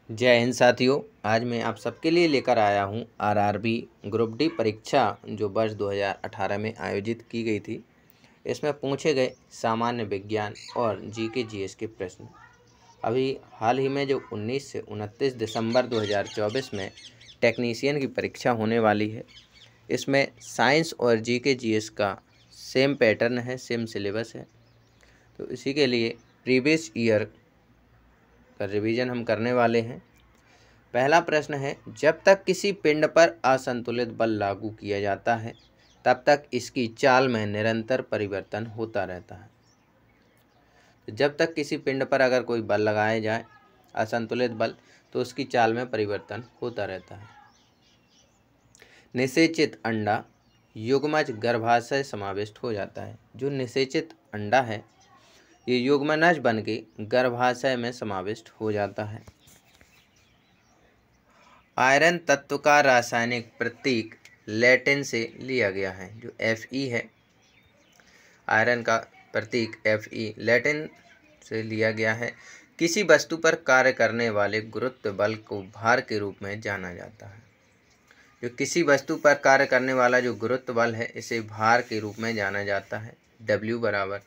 जय हिंद साथियों। आज मैं आप सबके लिए लेकर आया हूं आरआरबी ग्रुप डी परीक्षा जो वर्ष 2018 में आयोजित की गई थी। इसमें पूछे गए सामान्य विज्ञान और जीके जीएस के प्रश्न। अभी हाल ही में जो 19 से 29 दिसंबर 2024 में टेक्नीशियन की परीक्षा होने वाली है, इसमें साइंस और जीके जीएस का सेम पैटर्न है, सेम सिलेबस है। तो इसी के लिए प्रीवियस ईयर का रिवीजन हम करने वाले हैं। पहला प्रश्न है, जब तक किसी पिंड पर असंतुलित बल लागू किया जाता है तब तक इसकी चाल में निरंतर परिवर्तन होता रहता है। तो जब तक किसी पिंड पर अगर कोई बल लगाया जाए, असंतुलित बल, तो उसकी चाल में परिवर्तन होता रहता है। निषेचित अंडा युग्मज गर्भाशय समाविष्ट हो जाता है। जो निषेचित अंडा है ये युग्मनज बन के गर्भाशय में समाविष्ट हो जाता है। आयरन तत्व का रासायनिक प्रतीक लैटिन से लिया गया है। जो Fe है, आयरन का प्रतीक Fe लैटिन से लिया गया है। किसी वस्तु पर कार्य करने वाले गुरुत्व बल को भार के रूप में जाना जाता है। जो किसी वस्तु पर कार्य करने वाला जो गुरुत्व बल है इसे भार के रूप में जाना जाता है। W बराबर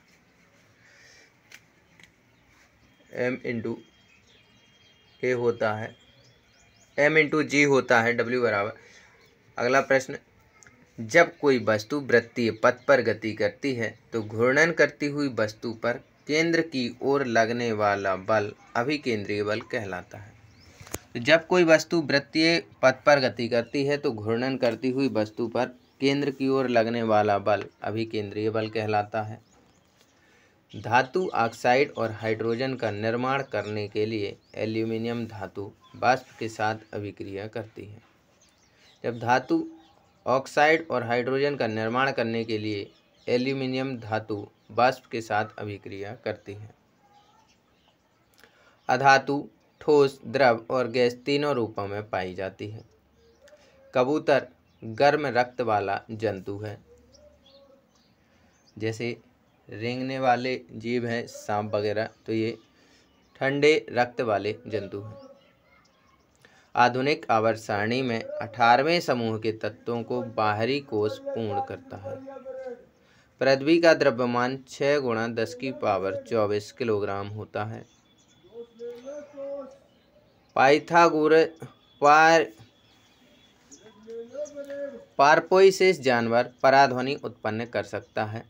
m/a होता है, m/g होता है, W बराबर। अगला प्रश्न, जब कोई वस्तु वृत्तीय पथ पर गति करती है तो घूर्णन करती हुई वस्तु पर केंद्र की ओर लगने वाला बल अभिकेंद्रीय बल कहलाता है। तो जब कोई वस्तु वृत्तीय पथ पर गति करती है तो घूर्णन करती हुई वस्तु पर केंद्र की ओर लगने वाला बल अभिकेंद्रीय बल कहलाता है। धातु ऑक्साइड और हाइड्रोजन का निर्माण करने के लिए एल्यूमिनियम धातु वाष्प के साथ अभिक्रिया करती है। जब धातु ऑक्साइड और हाइड्रोजन का निर्माण करने के लिए एल्यूमिनियम धातु वाष्प के साथ अभिक्रिया करती है। अधातु ठोस, द्रव और गैस तीनों रूपों में पाई जाती है। कबूतर गर्म रक्त वाला जंतु है। जैसे रेंगने वाले जीव हैं, सांप वगैरह, तो ये ठंडे रक्त वाले जंतु हैं। आधुनिक आवर्त सारणी में 18वें समूह के तत्वों को बाहरी कोश पूर्ण करता है। पृथ्वी का द्रव्यमान 6 × 10⁻24 किलोग्राम होता है। पारपोइसेस जानवर पराध्वनि उत्पन्न कर सकता है।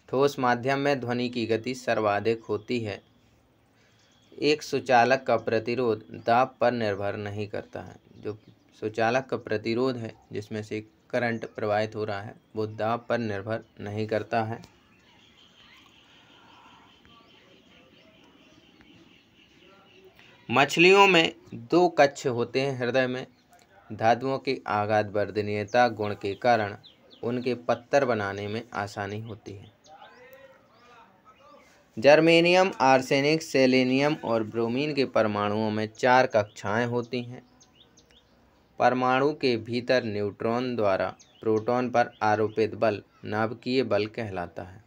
ठोस माध्यम में ध्वनि की गति सर्वाधिक होती है। एक सुचालक का प्रतिरोध दाब पर निर्भर नहीं करता है। जो सुचालक का प्रतिरोध है, जिसमें से करंट प्रवाहित हो रहा है, वो दाब पर निर्भर नहीं करता है। मछलियों में 2 कक्ष होते हैं हृदय में। धातुओं की आघात वर्धनीयता गुण के कारण उनके पत्तर बनाने में आसानी होती है। जर्मेनियम, आर्सेनिक, सेलेनियम और ब्रोमीन के परमाणुओं में 4 कक्षाएं होती हैं। परमाणु के भीतर न्यूट्रॉन द्वारा प्रोटॉन पर आरोपित बल नाभिकीय बल कहलाता है।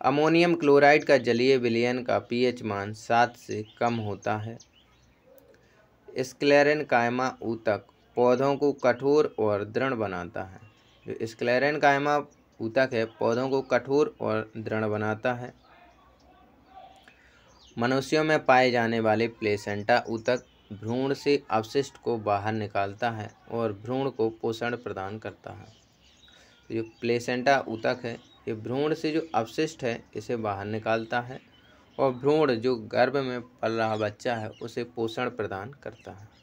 अमोनियम क्लोराइड का जलीय विलयन का pH मान 7 से कम होता है। स्क्लेरेनकाइमा ऊतक पौधों को कठोर और दृढ़ बनाता है। जो स्क्लेरेनकाइमा ऊतक है, पौधों को कठोर और दृढ़ बनाता है। मनुष्यों में पाए जाने वाले प्लेसेंटा ऊतक भ्रूण से अपशिष्ट को बाहर निकालता है और भ्रूण को पोषण प्रदान करता है। जो प्लेसेंटा ऊतक है ये भ्रूण से जो अपशिष्ट है इसे बाहर निकालता है और भ्रूण जो गर्भ में पल रहा बच्चा है उसे पोषण प्रदान करता है।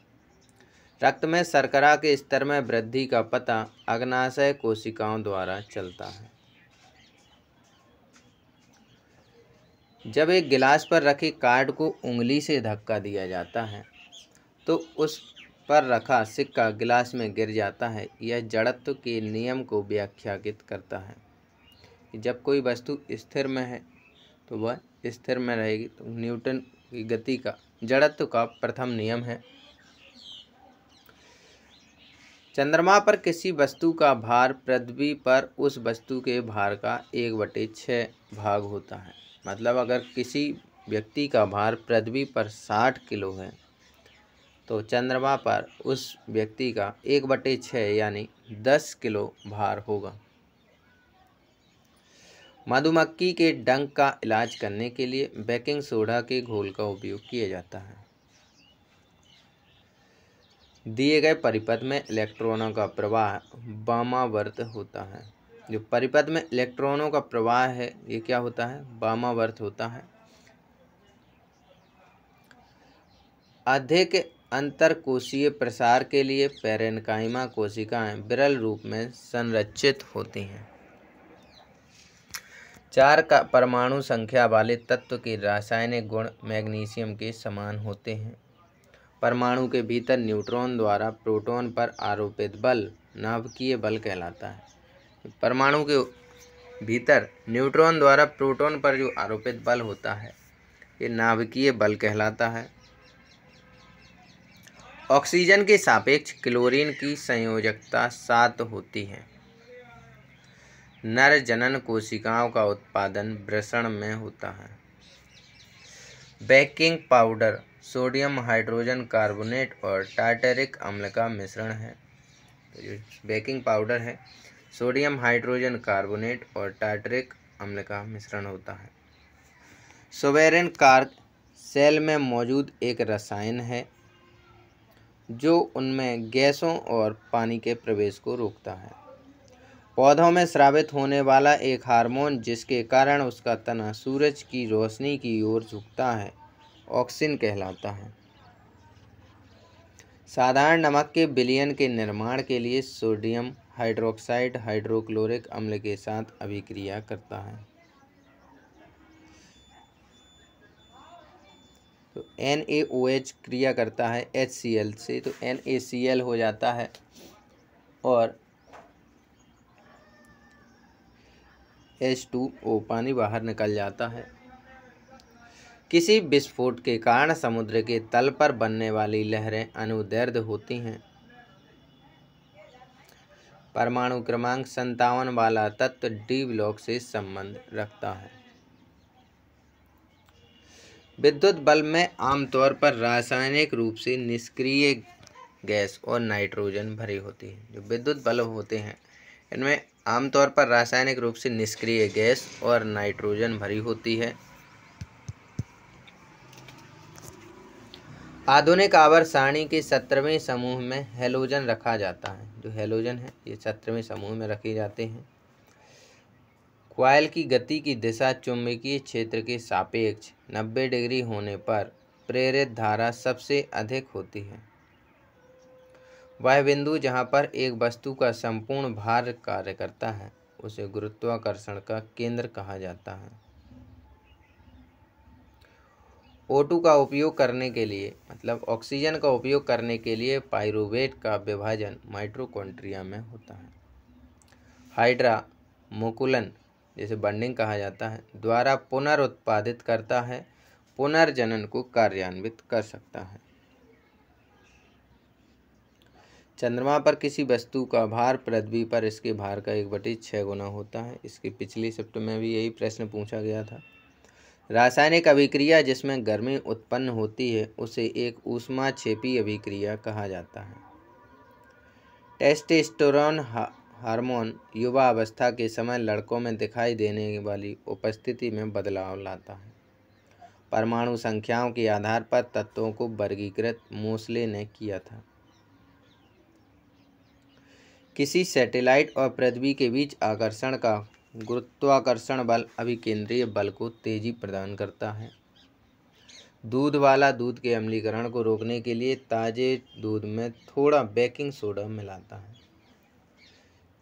रक्त में शर्करा के स्तर में वृद्धि का पता अग्नाशय कोशिकाओं द्वारा चलता है। जब एक गिलास पर रखे कार्ड को उंगली से धक्का दिया जाता है तो उस पर रखा सिक्का गिलास में गिर जाता है। यह जड़त्व के नियम को व्याख्यायित करता है। जब कोई वस्तु स्थिर में है तो वह स्थिर में रहेगी। तो न्यूटन की गति का जड़त्व का प्रथम नियम है। चंद्रमा पर किसी वस्तु का भार पृथ्वी पर उस वस्तु के भार का 1/6 भाग होता है। मतलब अगर किसी व्यक्ति का भार पृथ्वी पर 60 किलो है, तो चंद्रमा पर उस व्यक्ति का 1/6 यानी 10 किलो भार होगा। मधुमक्खी के डंक का इलाज करने के लिए बेकिंग सोडा के घोल का उपयोग किया जाता है। दिए गए परिपथ में इलेक्ट्रॉनों का प्रवाह वामावर्त होता है। जो परिपथ में इलेक्ट्रॉनों का प्रवाह है ये क्या होता है? वामावर्त होता है। अधिक अंतरकोशीय प्रसार के लिए पैरेन्काइमा कोशिकाएं विरल रूप में संरचित होती हैं। 4 का परमाणु संख्या वाले तत्व के रासायनिक गुण मैग्नीशियम के समान होते हैं। परमाणु के भीतर न्यूट्रॉन द्वारा प्रोटॉन पर आरोपित बल नाभिकीय बल कहलाता है। परमाणु के भीतर न्यूट्रॉन द्वारा प्रोटॉन पर जो आरोपित बल होता है ये नाभिकीय बल कहलाता है। ऑक्सीजन के सापेक्ष क्लोरीन की संयोजकता 7 होती है। नर जनन कोशिकाओं का उत्पादन वृषण में होता है। Baking powder sodium hydrogen carbonate और टार्टरिक अम्ल का मिश्रण है। तो जो बेकिंग पाउडर है सोडियम हाइड्रोजन कार्बोनेट और टार्टरिक अम्ल का मिश्रण होता है। सोवेरेन कार्क सेल में मौजूद एक रसायन है जो उनमें गैसों और पानी के प्रवेश को रोकता है। पौधों में स्रावित होने वाला एक हार्मोन जिसके कारण उसका तना सूरज की रोशनी की ओर झुकता है ऑक्सिन कहलाता है। साधारण नमक के विलयन के निर्माण के लिए सोडियम हाइड्रोक्साइड हाइड्रोक्लोरिक अम्ल के साथ अभिक्रिया करता है। तो NaOH क्रिया करता है HCl से, तो NaCl हो जाता है और H2O पानी बाहर निकल जाता है। किसी विस्फोट के कारण समुद्र के तल पर बनने वाली लहरें अनुदैर्ध्य होती हैं। परमाणु क्रमांक 57 वाला तत्व डी ब्लॉक से संबंध रखता है। विद्युत बल्ब में आमतौर पर रासायनिक रूप से निष्क्रिय गैस और नाइट्रोजन भरी होती है। जो विद्युत बल्ब होते हैं इनमें आमतौर पर रासायनिक रूप से निष्क्रिय गैस और नाइट्रोजन भरी होती है। आधुनिक आवर्त सारणी के 17वें समूह में हैलोजन रखा जाता है। जो हैलोजन है ये 17वें समूह में रखे जाते हैं। कॉइल की गति की दिशा चुंबकीय क्षेत्र के सापेक्ष 90 डिग्री होने पर प्रेरित धारा सबसे अधिक होती है। वह बिंदु जहाँ पर एक वस्तु का संपूर्ण भार कार्य करता है उसे गुरुत्वाकर्षण का केंद्र कहा जाता है। O2 का उपयोग करने के लिए मतलब ऑक्सीजन का उपयोग करने के लिए पाइरूवेट का विभाजन माइटोकॉन्ड्रिया में होता है। हाइड्रा मुकुलन जिसे बंडिंग कहा जाता है द्वारा पुनर्उत्पादित करता है, पुनर्जनन को कार्यान्वित कर सकता है। चंद्रमा पर किसी वस्तु का भार पृथ्वी पर इसके भार का 1/6 गुना होता है। इसके पिछली शिफ्ट में भी यही प्रश्न पूछा गया था। रासायनिक अभिक्रिया जिसमें गर्मी उत्पन्न होती है उसे एक ऊष्माक्षेपी अभिक्रिया कहा जाता है। टेस्टोस्टेरोन हार्मोन युवा अवस्था के समय लड़कों में दिखाई देने वाली उपस्थिति में बदलाव लाता है। परमाणु संख्याओं के आधार पर तत्वों को वर्गीकृत मोसले ने किया था। किसी सैटेलाइट और पृथ्वी के बीच आकर्षण का गुरुत्वाकर्षण बल अभिकेंद्रीय बल को तेजी प्रदान करता है। दूध वाला दूध के अम्लीकरण को रोकने के लिए ताजे दूध में थोड़ा बेकिंग सोडा मिलाता है।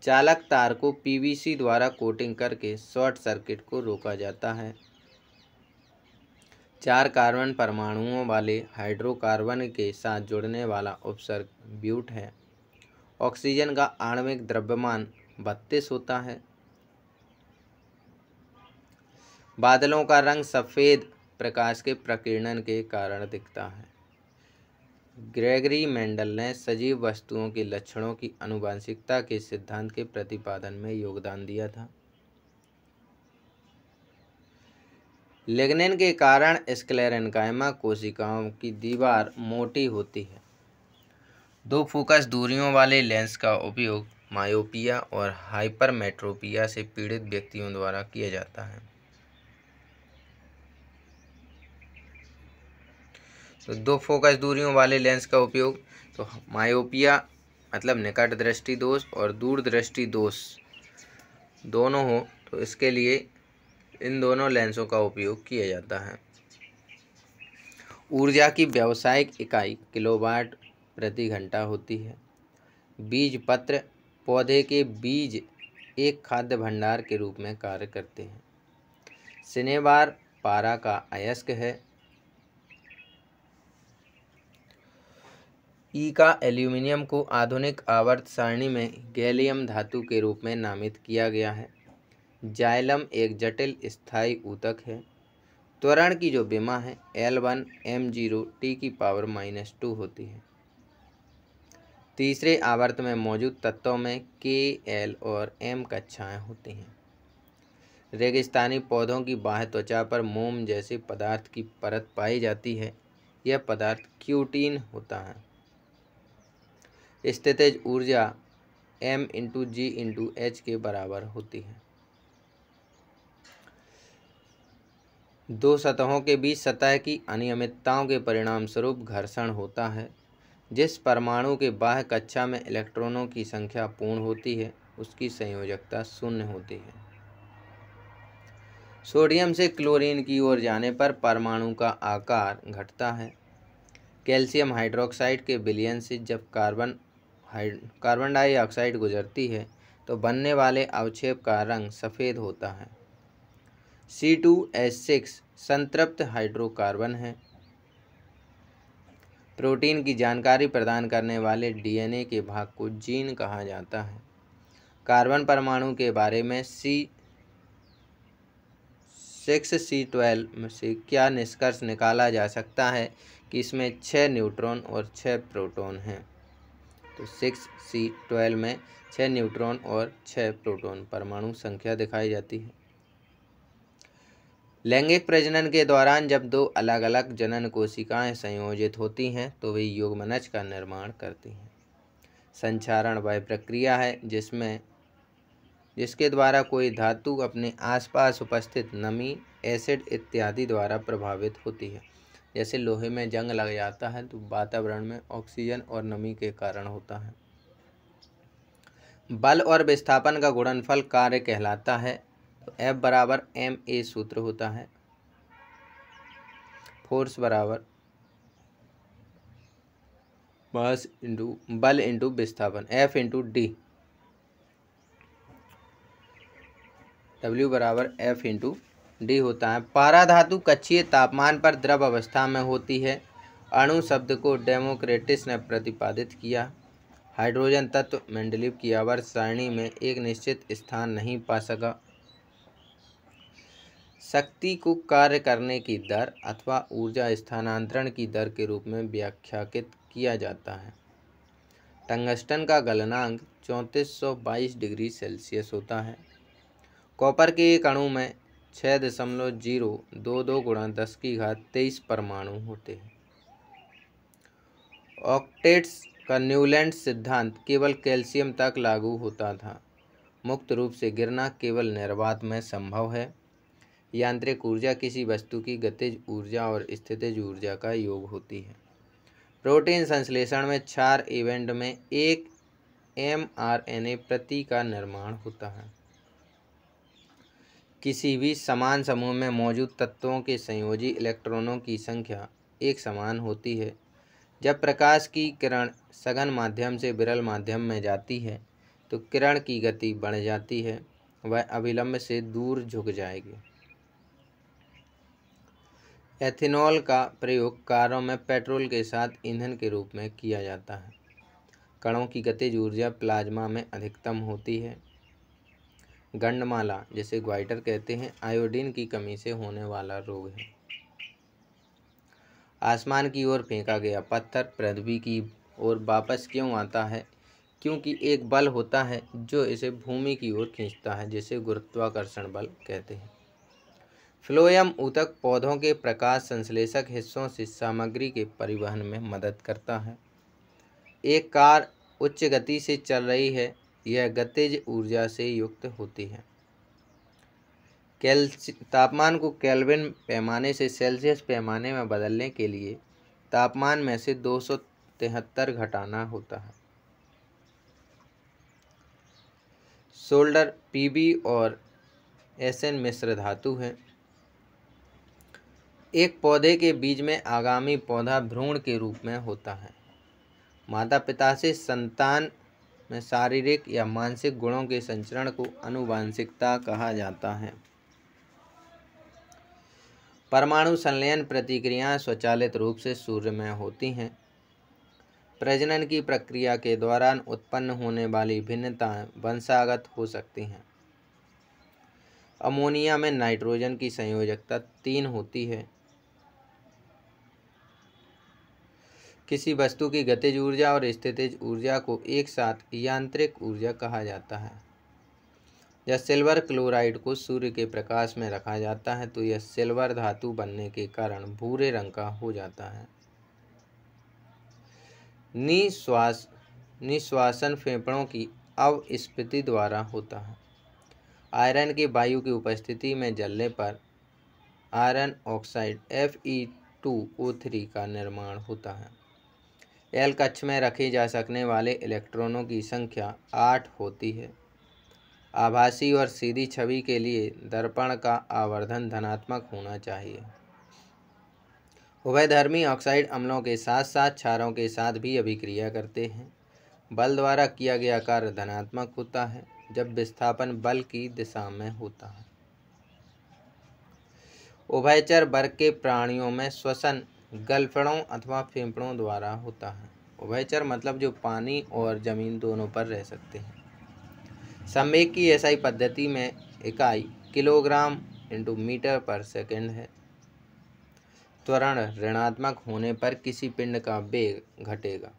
चालक तार को PVC द्वारा कोटिंग करके शॉर्ट सर्किट को रोका जाता है। 4 कार्बन परमाणुओं वाले हाइड्रोकार्बन के साथ जुड़ने वाला उपसर्ग ब्यूट है। ऑक्सीजन का आणविक द्रव्यमान 32 होता है। बादलों का रंग सफ़ेद प्रकाश के प्रकीर्णन के कारण दिखता है। ग्रेगरी मेंडल ने सजीव वस्तुओं के लक्षणों की आनुवंशिकता के सिद्धांत के प्रतिपादन में योगदान दिया था। लिग्निन के कारण स्क्लेरेन्काइमा कोशिकाओं की दीवार मोटी होती है। दो फोकस दूरियों वाले लेंस का उपयोग मायोपिया और हाइपरमेट्रोपिया से पीड़ित व्यक्तियों द्वारा किया जाता है। तो दो फोकस दूरियों वाले लेंस का उपयोग, तो मायोपिया मतलब निकट दृष्टि दोष और दूर दृष्टि दोष दोनों हो तो इसके लिए इन दोनों लेंसों का उपयोग किया जाता है। ऊर्जा की व्यावसायिक इकाई किलोवाट प्रति घंटा होती है। बीज पत्र पौधे के बीज एक खाद्य भंडार के रूप में कार्य करते हैं। सिनेबार पारा का अयस्क है। ई का एल्यूमिनियम को आधुनिक आवर्त सारणी में गैलियम धातु के रूप में नामित किया गया है। जाइलम एक जटिल स्थायी ऊतक है। त्वरण की जो विमा है L1 M0 T⁻⁻2 होती है। तीसरे आवर्त में मौजूद तत्वों में K, L और M कक्षाएं होती हैं। रेगिस्तानी पौधों की बाह्य त्वचा पर मोम जैसे पदार्थ की परत पाई जाती है। यह पदार्थ क्यूटीन होता है। स्थितिज ऊर्जा M/G/H के बराबर होती है। दो सतहों के बीच सतह की अनियमितताओं के परिणामस्वरूप घर्षण होता है। जिस परमाणु के बाह्य कक्षा में इलेक्ट्रॉनों की संख्या पूर्ण होती है उसकी संयोजकता शून्य होती है। सोडियम से क्लोरीन की ओर जाने पर परमाणु का आकार घटता है। कैल्शियम हाइड्रोक्साइड के विलयन से जब कार्बन डाइऑक्साइड गुजरती है तो बनने वाले अवक्षेप का रंग सफ़ेद होता है। C2H6 संतृप्त हाइड्रोकार्बन है। प्रोटीन की जानकारी प्रदान करने वाले DNA के भाग को जीन कहा जाता है। कार्बन परमाणु के बारे में C6C12 से क्या निष्कर्ष निकाला जा सकता है कि इसमें 6 न्यूट्रॉन और 6 प्रोटॉन हैं। तो 6C12 में 6 न्यूट्रॉन और 6 प्रोटॉन परमाणु संख्या दिखाई जाती है। लैंगिक प्रजनन के दौरान जब दो अलग अलग जनन कोशिकाएं संयोजित होती हैं तो वे युग्मनज का निर्माण करती हैं। संचारण वह प्रक्रिया है जिसके द्वारा कोई धातु अपने आसपास उपस्थित नमी, एसिड इत्यादि द्वारा प्रभावित होती है। जैसे लोहे में जंग लग जाता है तो वातावरण में ऑक्सीजन और नमी के कारण होता है। बल और विस्थापन का गुणनफल कार्य कहलाता है। तो F बराबर ma सूत्र होता है। फोर्स बराबर मास इंटू बल इंटू विस्थापन F/D। W बराबर F/D होता है। पारा धातु कक्षीय तापमान पर द्रव अवस्था में होती है। अणु शब्द को डेमोक्रिटस ने प्रतिपादित किया। हाइड्रोजन तत्व मेंडलीव की आवर्त सारणी में एक निश्चित स्थान नहीं पा सका। शक्ति को कार्य करने की दर अथवा ऊर्जा स्थानांतरण की दर के रूप में व्याख्यायित किया जाता है। टंगस्टन का गलनांक 3422 डिग्री सेल्सियस होता है। कॉपर के एक अणु में 6.022 × 10⁻23 परमाणु होते हैं। ऑक्टेट्स का न्यूलैंड सिद्धांत केवल कैल्शियम तक लागू होता था। मुक्त रूप से गिरना केवल निर्वात में संभव है। यांत्रिक ऊर्जा किसी वस्तु की गतिज ऊर्जा और स्थितिज ऊर्जा का योग होती है। प्रोटीन संश्लेषण में 4 इवेंट में एक mRNA प्रति का निर्माण होता है। किसी भी समान समूह में मौजूद तत्वों के संयोजी इलेक्ट्रॉनों की संख्या एक समान होती है। जब प्रकाश की किरण सघन माध्यम से विरल माध्यम में जाती है तो किरण की गति बढ़ जाती है, वह अभिलंब से दूर झुक जाएगी। एथेनॉल का प्रयोग कारों में पेट्रोल के साथ ईंधन के रूप में किया जाता है। कणों की गतिज ऊर्जा प्लाज्मा में अधिकतम होती है। गंडमाला जिसे ग्वाइटर कहते हैं आयोडीन की कमी से होने वाला रोग है। आसमान की ओर फेंका गया पत्थर पृथ्वी की ओर वापस क्यों आता है? क्योंकि एक बल होता है जो इसे भूमि की ओर खींचता है, जिसे गुरुत्वाकर्षण बल कहते हैं। फ्लोएम ऊतक पौधों के प्रकाश संश्लेषक हिस्सों से सामग्री के परिवहन में मदद करता है। एक कार उच्च गति से चल रही है, यह गतिज ऊर्जा से युक्त होती है। तापमान को केल्विन पैमाने से सेल्सियस पैमाने में बदलने के लिए तापमान में से 273 घटाना होता है। सोल्डर पीबी और एसएन मिश्र धातु है। एक पौधे के बीज में आगामी पौधा भ्रूण के रूप में होता है। माता पिता से संतान में शारीरिक या मानसिक गुणों के संचरण को आनुवांशिकता कहा जाता है। परमाणु संलयन प्रतिक्रियाएं स्वचालित रूप से सूर्य में होती हैं। प्रजनन की प्रक्रिया के दौरान उत्पन्न होने वाली भिन्नताएं वंशागत हो सकती हैं। अमोनिया में नाइट्रोजन की संयोजकता 3 होती है। किसी वस्तु की गतिज ऊर्जा और स्थितिज ऊर्जा को एक साथ यांत्रिक ऊर्जा कहा जाता है। जब सिल्वर क्लोराइड को सूर्य के प्रकाश में रखा जाता है तो यह सिल्वर धातु बनने के कारण भूरे रंग का हो जाता है। निश्वासन फेफड़ों की अवस्फीति द्वारा होता है। आयरन की वायु की उपस्थिति में जलने पर आयरन ऑक्साइड Fe2O3 का निर्माण होता है। एल कक्ष में रखे जा सकने वाले इलेक्ट्रॉनों की संख्या 8 होती है। आभासी और सीधी छवि के लिए दर्पण का आवर्धन धनात्मक होना चाहिए। उभयधर्मी ऑक्साइड अम्लों के साथ साथ क्षारों के साथ भी अभिक्रिया करते हैं। बल द्वारा किया गया कार्य धनात्मक होता है जब विस्थापन बल की दिशा में होता है। उभयचर वर्ग के प्राणियों में श्वसन गलफड़ों अथवा फेफड़ों द्वारा होता है। उभयचर मतलब जो पानी और जमीन दोनों पर रह सकते हैं। संवेग की एसआई पद्धति में इकाई किलोग्राम × मीटर पर सेकंड है। त्वरण ऋणात्मक होने पर किसी पिंड का वेग घटेगा।